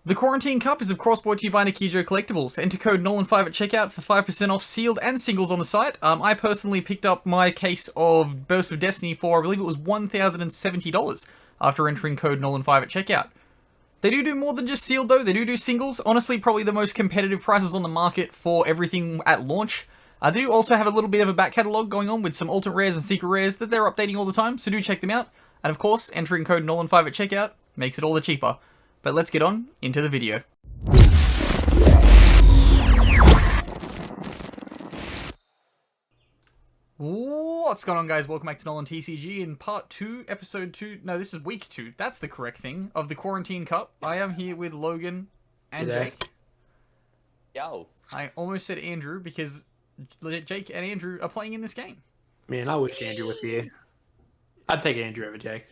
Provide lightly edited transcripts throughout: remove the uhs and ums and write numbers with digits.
The Quarantine Cup is of course brought to you by Nikijo Collectibles. Enter code NOLAN5 at checkout for 5% off sealed and singles on the site. I personally picked up my case of Burst of Destiny for, I believe it was $1,070 after entering code NOLAN5 at checkout. They do more than just sealed though, they do singles. Honestly, probably the most competitive prices on the market for everything at launch. They do also have a little bit of a back catalogue going on with some alternate rares and secret rares that they're updating all the time, so do check them out. And of course, entering code NOLAN5 at checkout makes it all the cheaper. But let's get on into the video. What's going on, guys? Welcome back to NolanTCG in part 2, episode 2. No, this is week 2. That's the correct thing, of the Quarantine Cup. I am here with Logan and Jake. Yo. I almost said Andrew because Jake and Andrew are playing in this game. Man, I wish Andrew was here. I'd take Andrew over Jake.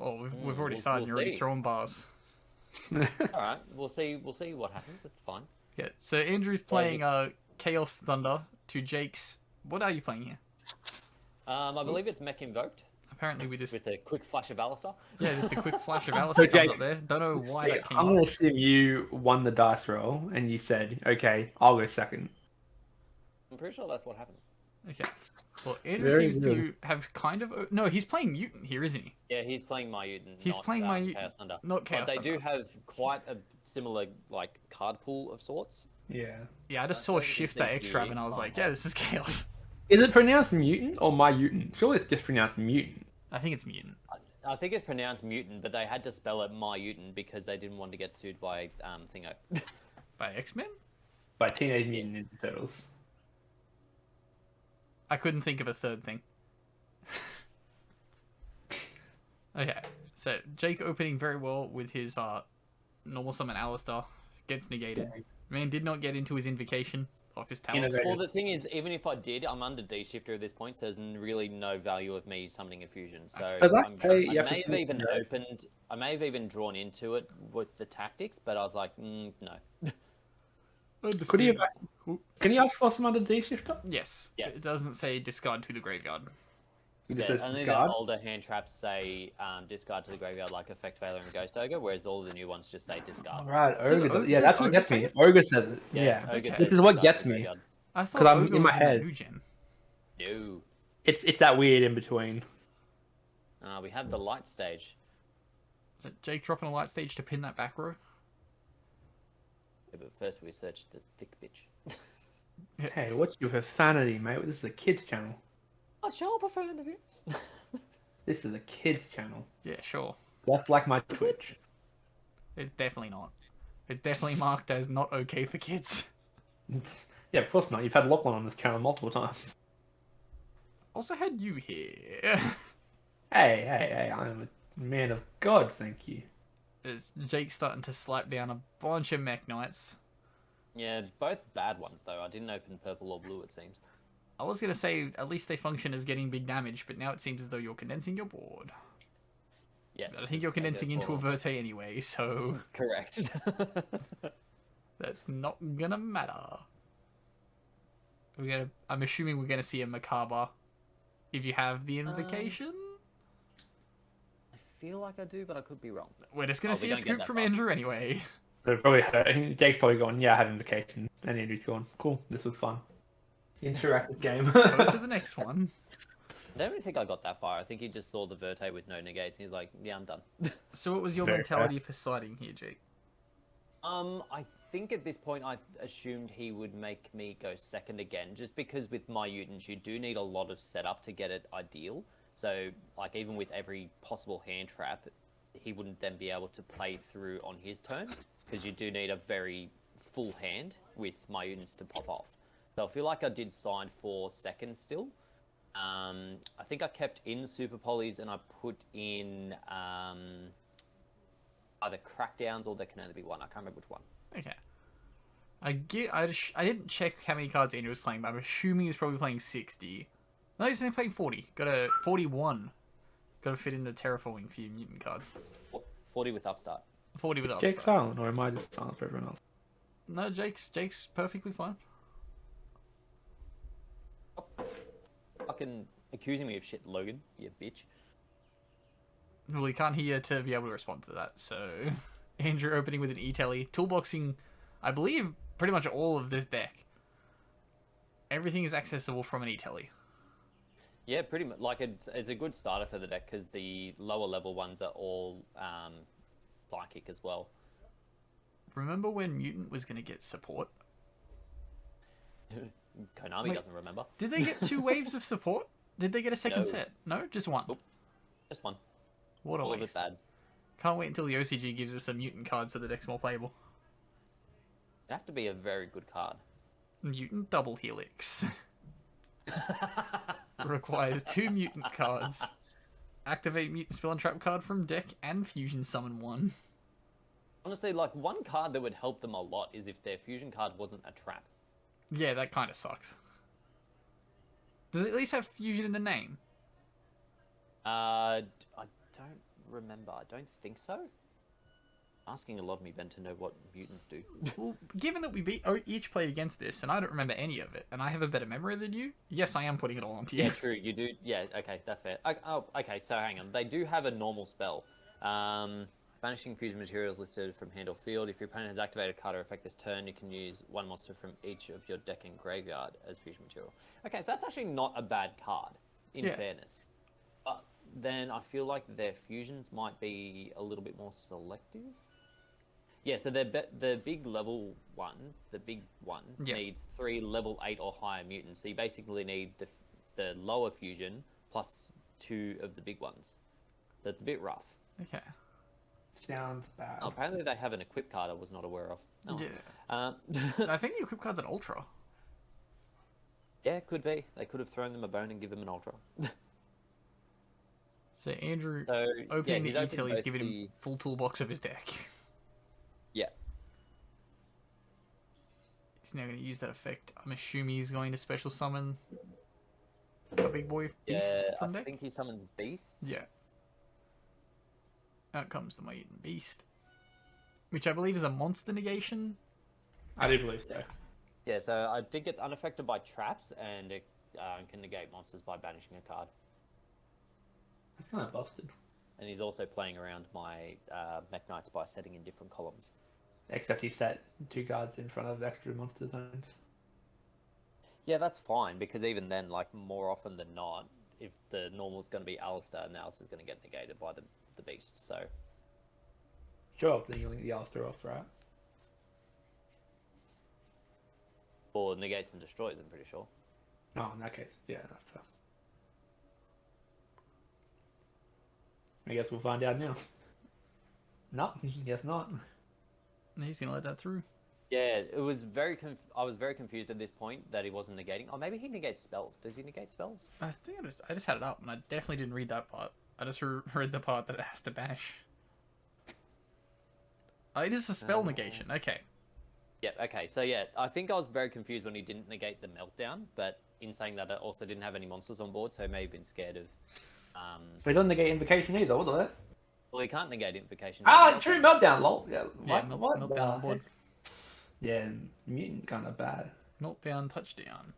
Oh, we've already started. You're already throwing bars. Alright, we'll see what happens. It's fine. Yeah, so Andrew's playing Chaos Thunder to Jake's... What are you playing here? I believe it's Mekk-Invoked. Apparently we just... With a quick flash of Alistair. Yeah, just a quick flash of Alistair comes up there. Don't know why that came up. I'm going to assume you won the dice roll and you said, okay, I'll go second. I'm pretty sure that's what happened. Okay. Well, Andrew seems to have kind of... No, he's playing Myutant here, isn't he? Yeah, he's playing Myutant. He's playing Myutant, Chaos Thunder. not Chaos But they Thunder. do have quite a similar, like, card pool of sorts. Yeah. Yeah, I just saw Shifter Extra and I was like, yeah, this is Chaos. Is it pronounced Mutant or Myutant? Surely it's just pronounced Mutant. I think it's Myutant. I think it's pronounced Mutant, but they had to spell it Myutant because they didn't want to get sued by Thingo. By X-Men? By Teenage Mutant Ninja Turtles. I couldn't think of a third thing. Okay, so Jake opening very well with his normal summon Alistair. Gets negated. Man did not get into his invocation off his talents. Well, the thing is, even if I did, I'm under D-Shifter at this point, so there's really no value of me summoning a fusion. So I may have even drawn into it with the tactics, but I was like, no. Could you, can you ask for some under D-Shifter? Yes. Yes. It doesn't say discard to the graveyard. It just Yeah, says only discard. the older hand traps say discard to the graveyard, like Effect Veiler and Ghost Ogre, whereas all the new ones just say discard. Right, Ogre Does yeah, that's what gets me. Ogre says it. Yeah. Ogre says Which is what discard gets to the me. graveyard. I thought 'Cause I'm Ogre in my was head. new gen. No. It's that weird in between. We have the light stage. So Jake dropping a light stage to pin that back row. Yeah, but first we search the thick bitch. Hey, what's your profanity, mate? This is a kids channel. I show profanity. This is a kids channel. Yeah, sure. Just like my Twitch. It's definitely not. It's definitely marked as not okay for kids. Yeah, of course not. You've had Lachlan on this channel multiple times. Also had you here. Hey, I am a man of God, thank you. Is Jake starting to slap down a bunch of Mekk-Knights. Yeah, both bad ones though. I didn't open purple or blue, it seems. I was going to say, at least they function as getting big damage, but now it seems as though you're condensing your board. Yes. But I think you're condensing into a Verte anyway, so... Correct. That's not gonna matter. I'm assuming we're gonna see a Macabre if you have the invocation. I feel like I do, but I could be wrong. We're just gonna see a scoop from Andrew anyway. They're probably Jake's probably gone, yeah, I have invocation. And Andrew's gone, cool, this was fun. Interactive game. Go to the next one. I don't really think I got that far. I think he just saw the Verte with no negates and he's like, yeah, I'm done. So what was your Very mentality for siding here, Jake? I think at this point I assumed he would make me go second again, just because with Myutant you do need a lot of setup to get it ideal. So, like, even with every possible hand trap, he wouldn't then be able to play through on his turn, because you do need a very full hand with Myutants to pop off. So I feel like I did sign for second still. I think I kept in Super Polys and I put in either Crackdowns or there can only be one. I can't remember which one. Okay. I didn't check how many cards Andrew was playing, but I'm assuming he's probably playing 60. No, he's only playing 40. Got a 41. Got to fit in the terraforming for your mutant cards. 40 with Upstart. 40 with Jake's upstart. silent, or am I just silent for everyone else? No, Jake's perfectly fine. Fucking accusing me of shit, Logan, you bitch. Well, he can't hear to be able to respond to that, so... Andrew opening with an E-Telly, toolboxing, I believe, pretty much all of this deck. Everything is accessible from an E-Telly. Yeah, pretty much. Like it's a good starter for the deck because the lower level ones are all psychic as well. Remember when Mutant was going to get support? Konami doesn't remember. Did they get 2 waves of support? Did they get a second No. set? No, just one. Nope. Just one. What a All of it waste. bad. Can't wait until the OCG gives us some Mutant cards so the deck's more playable. It'd have to be a very good card. Mutant Double Helix. Requires 2 Mutant cards. Activate Mutant Spell and Trap card from deck and Fusion Summon 1. Honestly, like one card that would help them a lot is if their fusion card wasn't a trap. Yeah, that kind of sucks. Does it at least have Fusion in the name? I don't remember. I don't think so. Asking a lot of me, Ben, to know what mutants do. Well, given that we each played against this, and I don't remember any of it, and I have a better memory than you, yes, I am putting it all onto you. Yeah, true. You do. Yeah, okay, that's fair. Okay, so hang on. They do have a normal spell. Banishing fusion materials listed from hand or field. If your opponent has activated a card or effect this turn, you can use 1 monster from each of your deck and graveyard as fusion material. Okay, so that's actually not a bad card, in fairness. But then I feel like their fusions might be a little bit more selective. Yeah, so the big level one, needs 3 level 8 or higher mutants. So you basically need the lower fusion plus 2 of the big ones. So it's a bit rough. Okay. Sounds bad. Oh, apparently they have an equip card I was not aware of. Oh. Yeah. I think the equip card's an Ultra. Yeah, could be. They could have thrown them a bone and given them an Ultra. So Andrew So, opening yeah, the he's E-Telly is opened giving both him full toolbox of his deck. Yeah. He's now going to use that effect. I'm assuming he's going to special summon a big boy beast from deck. I think he summons beasts. Yeah. Out comes the Myutant Beast, which I believe is a monster negation. I do believe so. Yeah, so I think it's unaffected by traps and it can negate monsters by banishing a card. That's kind of busted. And he's also playing around my Mekk-Knights by setting in different columns. Except he set 2 guards in front of extra monster zones. Yeah, that's fine, because even then, like, more often than not, if the normal's going to be Alistair, and Alistair's going to get negated by the beast, so... Sure, then you link the Alistair off, right? Or negates and destroys, I'm pretty sure. Oh, in that case, yeah, that's tough. I guess we'll find out now. No, guess not. He's going to let that through. Yeah, it was very. I was very confused at this point that he wasn't negating. Oh, maybe he negates spells. Does he negate spells? I think I just had it up, and I definitely didn't read that part. I just read the part that it has to banish. Oh, it is a spell negation. Okay. Yeah. Okay. So yeah, I think I was very confused when he didn't negate the meltdown, but in saying that, I also didn't have any monsters on board, so he may have been scared of. But he doesn't negate invocation either, will it? Well, he can't negate invocation. Ah, true, meltdown, lol. Yeah, what? Meltdown on board. Yeah, mutant kind of bad. Meltdown touchdown.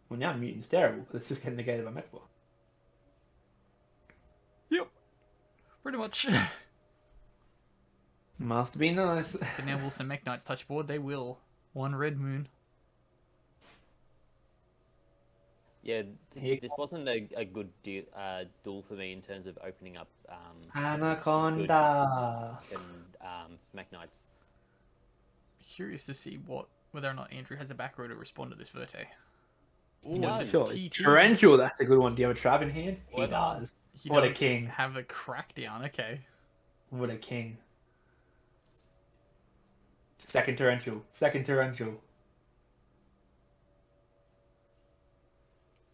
Well, now mutant's terrible because it's just getting negated by Mekk-Knight. Yep. Pretty much. Must be nice. But now will some Mekk-Knights touch board? They will. 1 red moon. Yeah, this wasn't a good duel for me in terms of opening up Anaconda and Mekk-Knights. Curious to see whether or not Andrew has a back row to respond to this Verte. He does. Sure. TT. Torrential, that's a good one. Do you have a trap in hand? He does. He What a does king. Have the crackdown. Okay. What a king. Second torrential. Second torrential.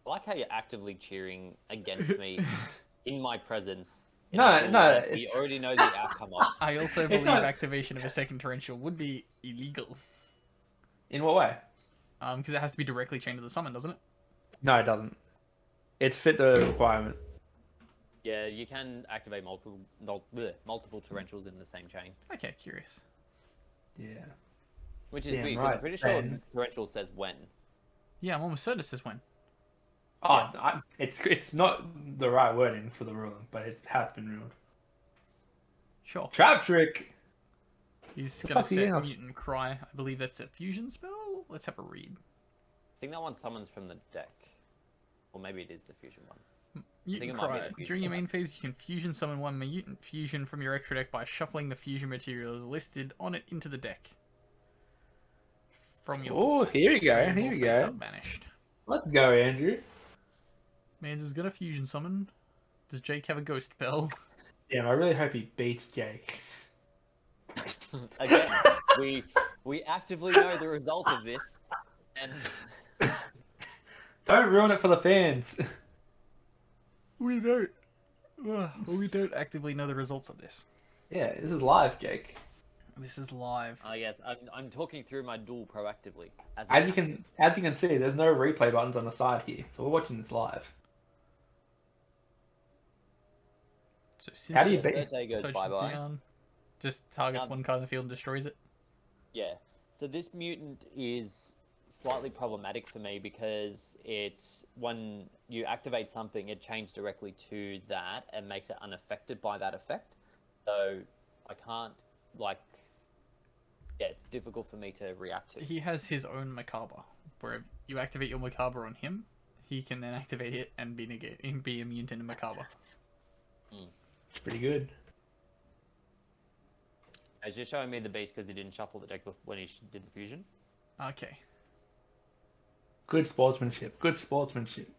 I like how you're actively cheering against me in my presence. No, We it's... already know the outcome of. I also believe not- activation of a second torrential would be illegal. In what way? Because it has to be directly chained to the summon, doesn't it? No, it doesn't. It's fit the requirement. Yeah, you can activate multiple torrentials in the same chain, Okay, curious. Yeah. which is Damn weird because right, I'm pretty sure Ben. torrential says when. Yeah, I'm almost certain it says when. It's not the right wording for the ruling, but it has been ruled. Sure. Trap trick. He's The gonna fuck are you set gonna- Mutant Cry. I believe that's a fusion spell. Let's have a read. I think that one summons from the deck. Or maybe it is the fusion one. Mutant it might be Cry. the fusion During your one. main phase, you can fusion summon one Mutant Fusion from your extra deck by shuffling the fusion materials listed on it into the deck. From your Oh, here we go. graveyard Here we face go. up banished. Let's go, Andrew. Mans is gonna fusion summon. Does Jake have a ghost spell? Damn, I really hope he beats Jake. Again, we actively know the result of this, and Don't ruin it for the fans. We don't. We don't actively know the results of this. Yeah, this is live, Jake. This is live. yes, I'm talking through my duel proactively. As you can see, there's no replay buttons on the side here, so we're watching this live. So How do you Cynthia beat? Serte goes touches bye bye. down, just targets one card in the field and destroys it. Yeah. So this mutant is slightly problematic for me because when you activate something, it changes directly to that and makes it unaffected by that effect. So I can't it's difficult for me to react to. He has his own Macabre, where you activate your Macabre on him, he can then activate it and be a mutant in Macabre. It's pretty good. It's just showing me the beast because he didn't shuffle the deck when he did the fusion. Okay. Good sportsmanship. Good sportsmanship.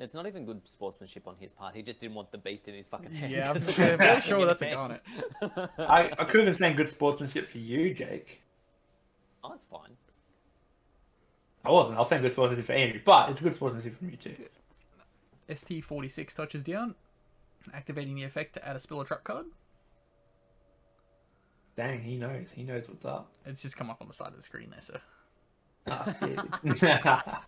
It's not even good sportsmanship on his part. He just didn't want the beast in his fucking hand. Yeah, I'm very sure that's a garnet. I could have been saying good sportsmanship for you, Jake. Oh, that's fine. I wasn't. I was saying good sportsmanship for Andrew, but it's good sportsmanship from you too. ST46 touches down, activating the effect to add a spell or trap card. Dang, he knows. He knows what's up. It's just come up on the side of the screen there, so. Yeah.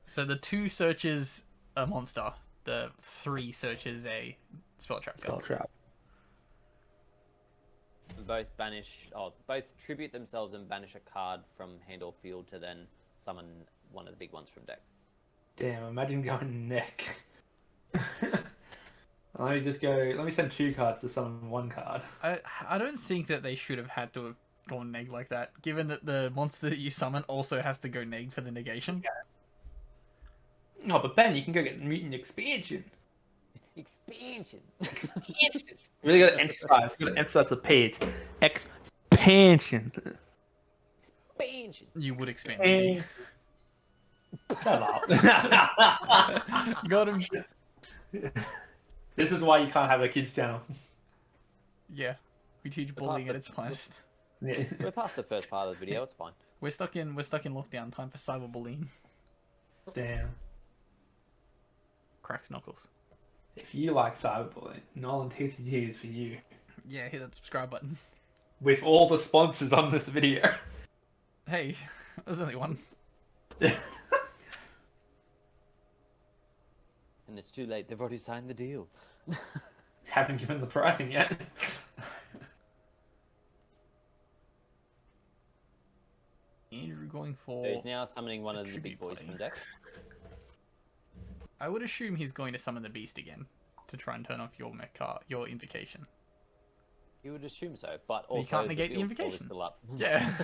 So the 2 searches a monster, the 3 searches a spell trap Spell card. trap. Both tribute themselves and banish a card from hand or field to then summon one of the big ones from deck. Damn, imagine going neck. Let me send 2 cards to summon 1 card. I don't think that they should have had to have gone neg like that, given that the monster that you summon also has to go neg for the negation. No, but Ben, you can go get mutant expansion. Expansion. Really gotta emphasize. You gotta emphasize the P. It's expansion. Expansion. You would expand the Shut up. D. Got him. This is why you can't have a kids channel. Yeah, we teach bullying at its finest. Yeah. We're past the first part of the video. It's fine. We're stuck in lockdown. Time for cyberbullying. Damn. Cracks knuckles. If you like cyberbullying, NolanTCG is for you. Yeah, hit that subscribe button. With all the sponsors on this video. Hey, there's only one. And it's too late. They've already signed the deal. Haven't given the pricing yet. Andrew going for. So he's now summoning one of the big Tribute boys play. from deck. I would assume he's going to summon the beast again to try and turn off your your invocation. You would assume so, but You also can't negate the field score is invocation. still up. Yeah.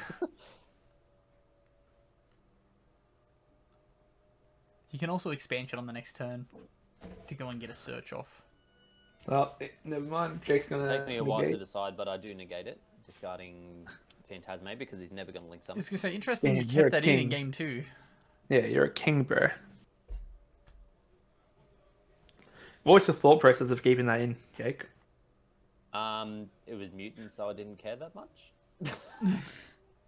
You can also expansion on the next turn to go and get a search off. Well, never mind. Jake's gonna. It takes me a while to decide, but I do negate it, discarding Phantasme because he's never going to link I something. was gonna say, interesting. Yeah, You you're kept a that in king. game 2. Yeah, you're a king, bro. What's the thought process of keeping that in, Jake? It was mutant, so I didn't care that much.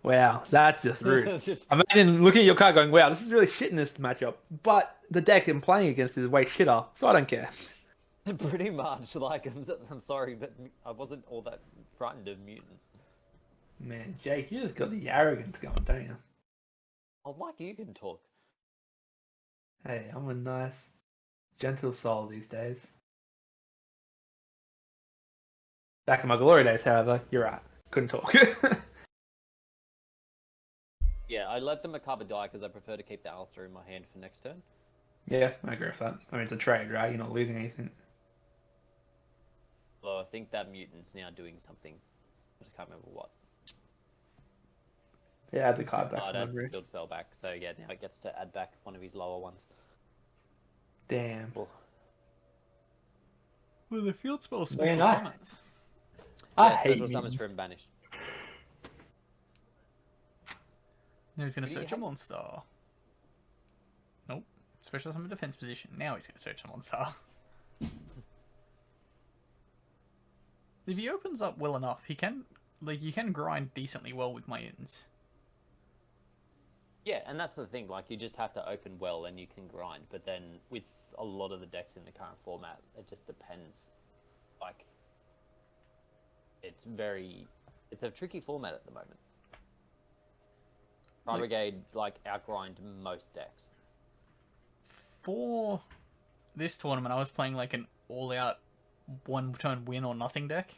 Wow, that's just rude. Imagine looking at your card going, wow, this is really shit in this matchup, but the deck I'm playing against is way shitter, so I don't care. Pretty much. Like, I'm sorry, but I wasn't all that frightened of mutants. Man, Jake, you just got the arrogance going, don't you? Oh, Mike, you can talk. Hey, I'm a nice, gentle soul these days. Back in my glory days, however, you're right. Couldn't talk. Yeah, I let the Macabre die because I prefer to keep the Alistair in my hand for next turn. Yeah, I agree with that. I mean, it's a trade, right? You're not losing anything. Well, I think that Mutant's now doing something. I just can't remember what. Yeah, add the card back. Oh, From that memory. field spell back. So yeah, now it gets to add back one of his lower ones. Damn. Oh. Well, the field spell Very special nice. summons. I Yeah, hate special summons mutants. for him banished. Now he's going to Do you search a have- monster. Nope. Special summon defense position. Now he's going to search a monster. If he opens up well enough, he can, like, you can grind decently well with Myutants. Yeah, and that's the thing. Like, you just have to open well, and you can grind. But then, with a lot of the decks in the current format, it just depends. Like, it's a tricky format at the moment. Fire Brigade, like, outgrind most decks. For this tournament, I was playing, like, an all-out one-turn win or nothing deck.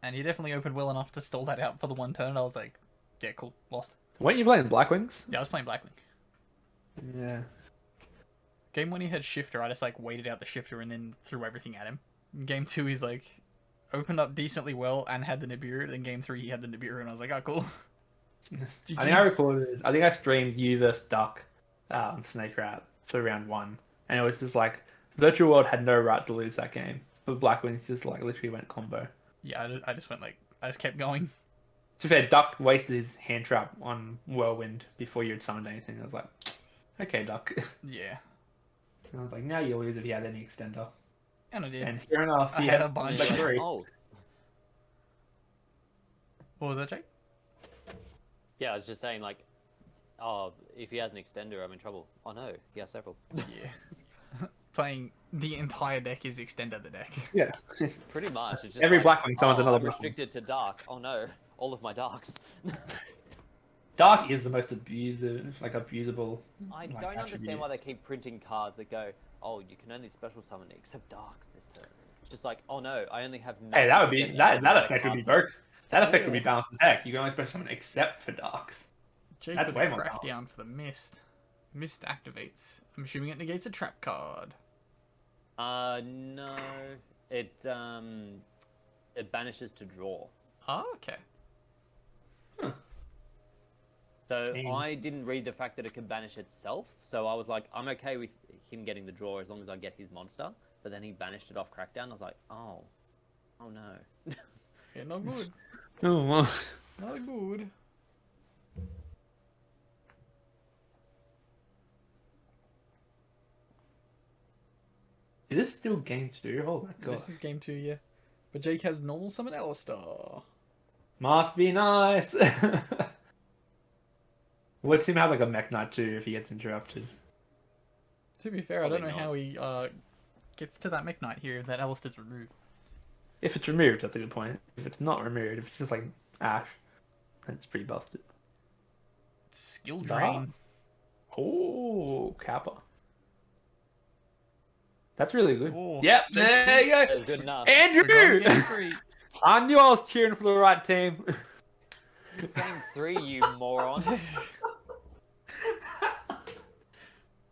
And he definitely opened well enough to stall that out for the one turn. I was like, yeah, cool, lost. Weren't you playing Blackwings? Yeah, I was playing Blackwing. Yeah. Game 1 he had Shifter, I just like waited out the Shifter and then threw everything at him. Game 2 he's like opened up decently well and had the Nibiru. Then Game 3 he had the Nibiru and I was like, oh cool. I think I recorded. I think I streamed you versus Duck on Snake Rat for round 1, and it was just like Virtual World had no right to lose that game, but Blackwings just like literally went combo. Yeah, I just went like, I just kept going. To be fair, Duck wasted his hand trap on Whirlwind before you had summoned anything. I was like, okay, Duck. Yeah. And I was like, now you lose if you had any extender. And I did. And sure enough, I he had had a bunch. like Like, 3. oh, What was that, Jake? yeah, I was just saying, like, oh, if he has an extender, I'm in trouble. Oh no, he has several. Yeah. Playing the entire deck is extender the deck. Yeah. Pretty much. It's just Every like, Blackwing summons another I'm Blackwing. restricted to dark. Oh no, all of my darks. Dark is the most abusable. I like, don't attribute. understand why they keep printing cards that go, oh, you can only special summon it except darks this turn. It's just like, oh no, I only have. Hey, that would be 90% that of effect would be card. broke. That effect would be balanced as heck. You can only special summon except for darks. Jake That's with way a more crackdown for the Mist. Mist activates. I'm assuming it negates a trap card. No, it banishes to draw. Oh, okay. So Jeez. I didn't read the fact that it could banish itself. So I was like, I'm okay with him getting the draw as long as I get his monster. But then he banished it off crackdown. I was like, oh no. Yeah, not good. Oh, well. Not good. Is this still game 2? Oh my god. This is game 2, yeah. But Jake has normal summon Alistair. Must be nice. Let him have like a Mekk-Knight too if he gets interrupted. To be fair, I don't know Probably how he gets to that Mekk-Knight here if that Alistair's removed. If it's removed, that's a good point. If it's not removed, if it's just like Ash, then it's pretty busted. Skill Nah. drain. Oh, Kappa. That's really good. Oh, Yep, Jake's there you That's go. good enough. We're going Andrew! game 3. I knew I was cheering for the right team. It's game 3, you moron.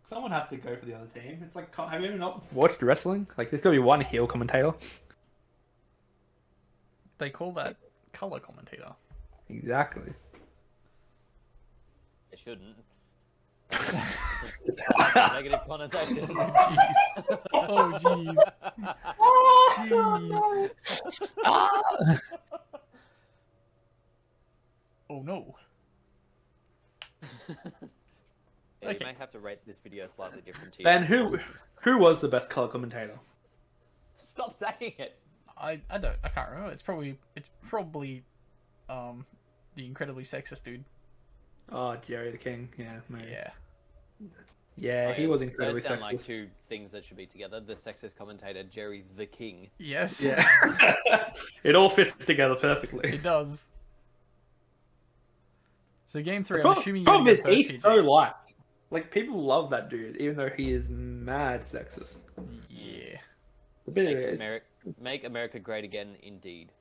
Someone has to go for the other team. It's like, have you ever not watched wrestling? Like, there's got to be one heel commentator. They call that color commentator. Exactly. It shouldn't. That's negative connotations. Oh, jeez. Jeez. Oh, no. Yeah, Okay. You may have to rate this video slightly different to you. Ben, who was the best color commentator? Stop saying it. I can't remember. It's probably the incredibly sexist dude. Oh, Jerry the King. Yeah, mate. Yeah. Yeah, he was incredibly Those sound sexist. like two things that should be together. The sexist commentator, Jerry the King. Yes. Yeah. It all fits together perfectly. It does. So game 3, I'm Problem, assuming you problem is, first, he's TJ. so liked. Like, people love that dude, even though he is mad sexist. Yeah. A bit Make, of it. Make America great again, indeed.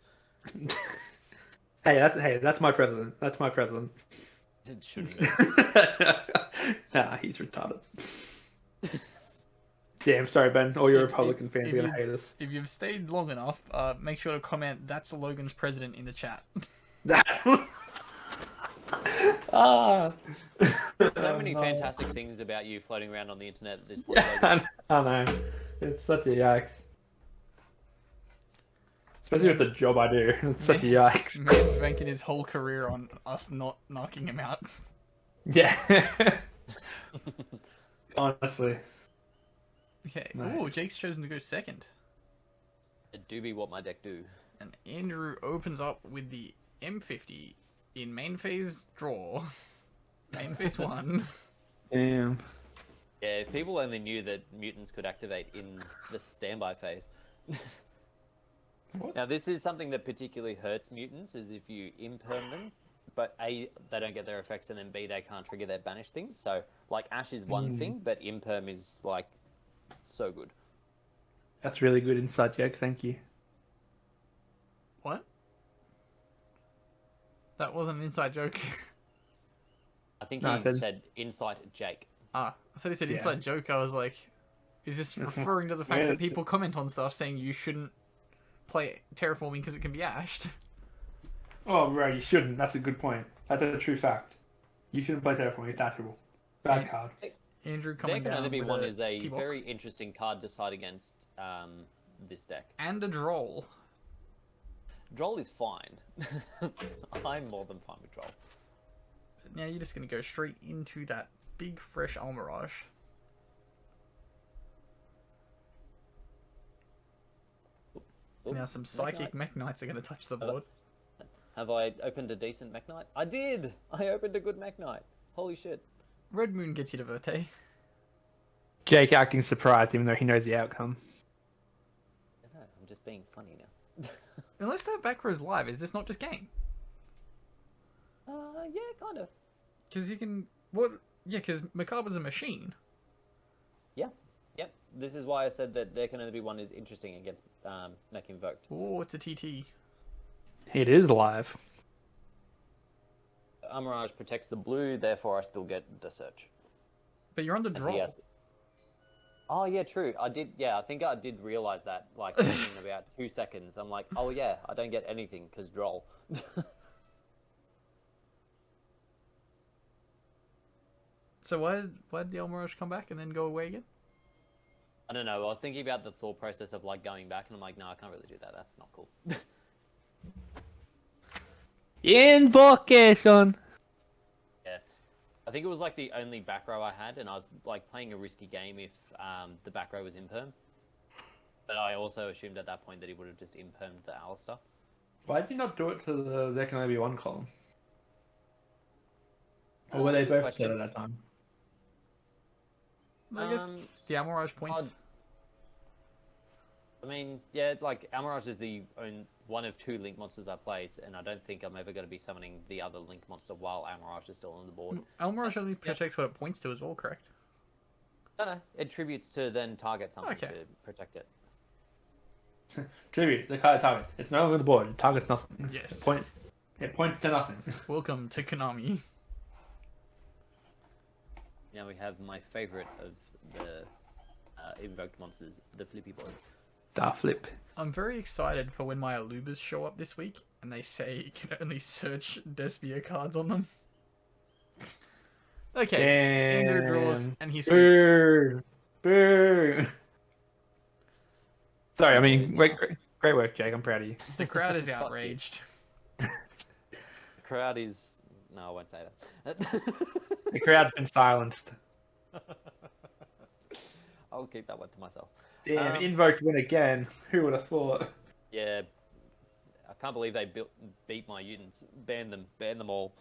Hey, that's my president. That's my president. It shouldn't be. Nah, he's retarded. Damn, sorry, Ben. All your Republican fans are gonna hate us. If you've stayed long enough, make sure to comment, "That's Logan's president" in the chat. Ah. So many fantastic things about you floating around on the internet at this point. Yeah, I know. It's such a yikes. Especially with the job I do. It's such a yikes. Man's banking his whole career on us not knocking him out. Yeah. Honestly. Okay. No. Oh, Jake's chosen to go second. It do be what my deck do. And Andrew opens up with the M50 in main phase draw. Main phase 1. Damn. Yeah, if people only knew that mutants could activate in the standby phase. What? Now, this is something that particularly hurts mutants, is if you imperm them, but A, they don't get their effects, and then B, they can't trigger their banish things. So, like, Ash is one thing, but imperm is, like, so good. That's really good insight, Jake. Thank you. What? That wasn't an inside joke. I think No, he said insight Jake. I thought he said Yeah. inside joke. I was like, is this referring to the fact that people comment on stuff saying you shouldn't play terraforming because it can be ashed? Oh, right, you shouldn't. That's a good point. That's a true fact. You shouldn't play Terraforming. It's dashable. Bad Yeah. card. Andrew There coming can down only be with one a is a T-Bok very interesting card to side against this deck. and a droll. Droll is fine. I'm more than fine with Droll. Now you're just gonna go straight into that big fresh Almirage. Oop, Now some psychic Mekk-Knight. Mekk-Knights are gonna touch the board. Have I opened a decent Mekk-Knight? I did! I opened a good Mekk-Knight. Holy shit. Red Moon gets you to Verte. Jake acting surprised even though he knows the outcome. I don't know, I'm just being funny now. Unless that back row's live, is this not just game? Yeah, kind of. Because you can... What? Yeah, because Macabra's a machine. Yeah. Yep. This is why I said that there can only be one is interesting against Mekk-Invoked. Oh, it's a TT. It is live. Amirage protects the blue, therefore I still get the search. But you're on the draw. Yes. Oh yeah, true. I did. Yeah, I think I did realize that. Like in about 2 seconds, I'm like, oh yeah, I don't get anything because droll. So why did the Almirage come back and then go away again? I don't know. I was thinking about the thought process of like going back, and I'm like, no, I can't really do that. That's not cool. Invocation. Yeah, I think it was like the only back row I had, and I was like playing a risky game if the back row was imperm. But I also assumed at that point that he would have just impermed the Alistair. Why did you not do it to the there can only be one column? Or were they Good both set question. at that time? I guess the Almirage points. I mean, yeah, like Almirage is the one of 2 link monsters I play, and I don't think I'm ever going to be summoning the other link monster while Almirage is still on the board. Almirage only protects what it points to as well, correct? No, it tributes to then target something Okay. to protect it. Tribute, the card targets. It's no longer on the board. It targets nothing. Yes. It points to nothing. Welcome to Konami. Now we have my favorite of the invoked monsters, the Flippy Boy. Da flip. I'm very excited for when my Alubas show up this week and they say you can only search Despia cards on them. Okay, Andrew draws and he sweeps. Boo! Boo! Sorry, I mean, great work, Jake. I'm proud of you. The crowd is Fuck you. outraged. The crowd is... No, I won't say that. The crowd's been silenced. I'll keep that one to myself. Damn, Invoked win again. Who would have thought? Yeah, I can't believe they beat my Myutants. Ban them all.